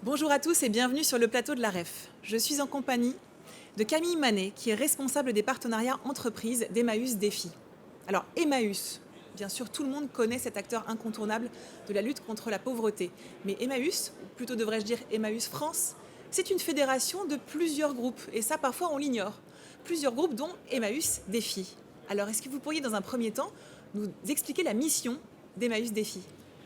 Bonjour à tous et bienvenue sur le plateau de la REF. Je suis en compagnie de Camille Manet, qui est responsable des partenariats entreprises d'Emmaüs Défi. Alors Emmaüs, bien sûr tout le monde connaît cet acteur incontournable de la lutte contre la pauvreté. Mais Emmaüs, ou plutôt devrais-je dire Emmaüs France, c'est une fédération de plusieurs groupes et ça parfois on l'ignore. Plusieurs groupes dont Emmaüs Défi. Alors est-ce que vous pourriez dans un premier temps nous expliquer la mission d'Emmaüs Défi?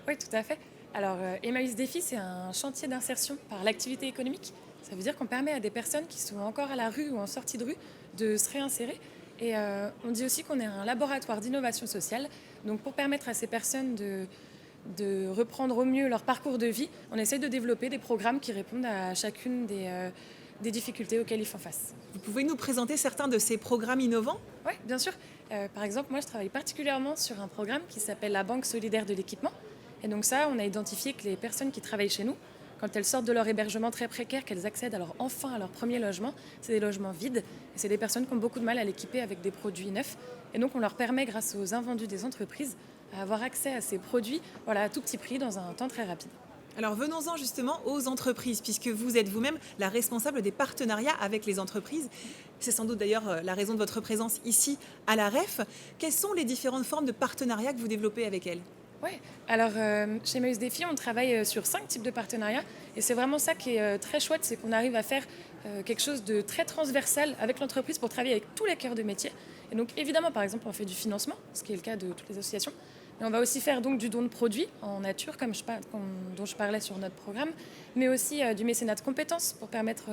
Oui, tout à fait. Alors, Emmaüs Défi, c'est un chantier d'insertion par l'activité économique. Ça veut dire qu'on permet à des personnes qui sont encore à la rue ou en sortie de rue de se réinsérer. Et on dit aussi qu'on est un laboratoire d'innovation sociale. Donc, pour permettre à ces personnes de reprendre au mieux leur parcours de vie, on essaie de développer des programmes qui répondent à chacune des difficultés auxquelles ils font face. Vous pouvez nous présenter certains de ces programmes innovants? Oui, bien sûr. Par exemple, moi, je travaille particulièrement sur un programme qui s'appelle la Banque solidaire de l'équipement. Et donc ça, on a identifié que les personnes qui travaillent chez nous, quand elles sortent de leur hébergement très précaire, qu'elles accèdent alors enfin à leur premier logement, c'est des logements vides. Et c'est des personnes qui ont beaucoup de mal à l'équiper avec des produits neufs. Et donc on leur permet, grâce aux invendus des entreprises, à avoir accès à ces produits à tout petit prix dans un temps très rapide. Alors venons-en justement aux entreprises, puisque vous êtes vous-même la responsable des partenariats avec les entreprises. C'est sans doute d'ailleurs la raison de votre présence ici à la REF. Quelles sont les différentes formes de partenariats que vous développez avec elles? Oui, alors chez Meus Défi, on travaille sur 5 types de partenariats. Et c'est vraiment ça qui est très chouette, c'est qu'on arrive à faire quelque chose de très transversal avec l'entreprise pour travailler avec tous les cœurs de métier. Et donc évidemment, par exemple, on fait du financement, ce qui est le cas de toutes les associations. Mais on va aussi faire donc du don de produits en nature, dont je parlais sur notre programme, mais aussi du mécénat de compétences pour permettre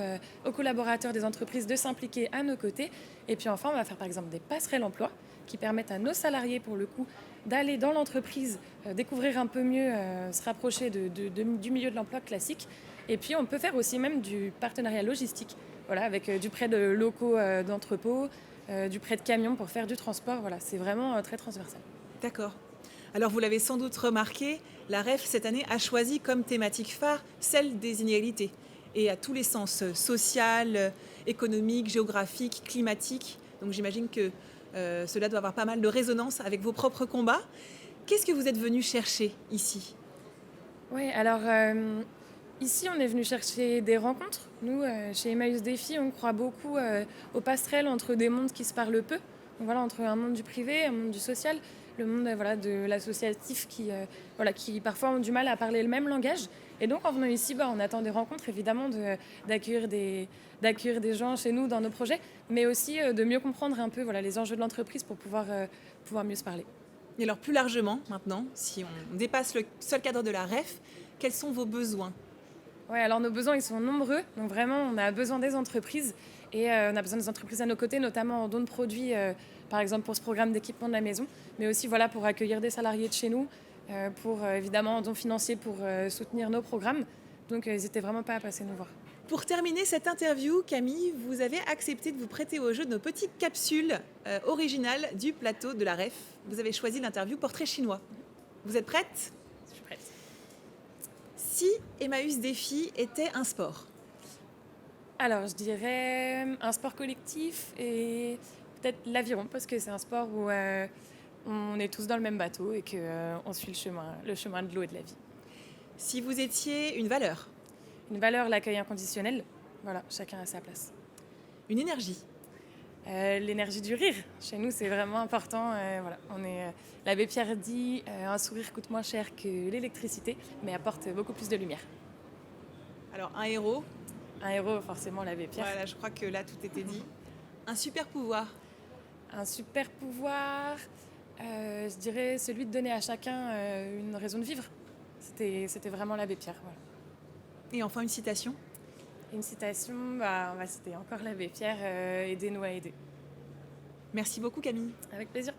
aux collaborateurs des entreprises de s'impliquer à nos côtés. Et puis enfin, on va faire par exemple des passerelles emploi qui permettent à nos salariés, pour le coup, d'aller dans l'entreprise, découvrir un peu mieux, se rapprocher du milieu de l'emploi classique. Et puis on peut faire aussi même du partenariat logistique, voilà, avec du prêt de locaux d'entrepôt, du prêt de camions pour faire du transport. Voilà, c'est vraiment très transversal. D'accord. Alors vous l'avez sans doute remarqué, la REF cette année a choisi comme thématique phare celle des inégalités. Et à tous les sens, social, économique, géographique, climatique. Donc j'imagine que cela doit avoir pas mal de résonance avec vos propres combats. Qu'est-ce que vous êtes venu chercher ici? Oui, alors ici, on est venu chercher des rencontres. Nous, chez Emmaüs Défi, on croit beaucoup aux passerelles entre des mondes qui se parlent peu. Donc, voilà, entre un monde du privé, un monde du social, le monde voilà, de l'associatif qui parfois ont du mal à parler le même langage. Et donc, en venant ici, on attend des rencontres, évidemment, d'accueillir des gens chez nous dans nos projets, mais aussi de mieux comprendre un peu les enjeux de l'entreprise pour pouvoir mieux se parler. Et alors plus largement maintenant, si on dépasse le seul cadre de la REF, quels sont vos besoins? Ouais, alors nos besoins, ils sont nombreux. Donc vraiment, on a besoin des entreprises et on a besoin des entreprises à nos côtés, notamment en don de produits, par exemple pour ce programme d'équipement de la maison, mais aussi pour accueillir des salariés de chez nous, pour évidemment en don financier pour soutenir nos programmes. Donc n'hésitez vraiment pas à passer nous voir. Pour terminer cette interview, Camille, vous avez accepté de vous prêter au jeu de nos petites capsules originales du plateau de la REF. Vous avez choisi l'interview Portrait chinois. Vous êtes prête? Je suis prête. Si Emmaüs Défi était un sport? Alors je dirais un sport collectif et peut-être l'aviron, parce que c'est un sport où on est tous dans le même bateau et qu'on suit le chemin de l'eau et de la vie. Si vous étiez une valeur? Une valeur, l'accueil inconditionnel. Voilà, chacun a sa place. Une énergie? L'énergie du rire. Chez nous, c'est vraiment important. L'abbé Pierre dit un sourire coûte moins cher que l'électricité, mais apporte beaucoup plus de lumière. Alors un héros? Un héros, forcément, l'abbé Pierre. Voilà, je crois que là tout était dit. Un super pouvoir? Un super pouvoir, je dirais celui de donner à chacun une raison de vivre. C'était vraiment l'abbé Pierre. Voilà. Et enfin une citation? Une citation, on va citer encore l'abbé Pierre, aidez-nous à aider. Merci beaucoup Camille. Avec plaisir.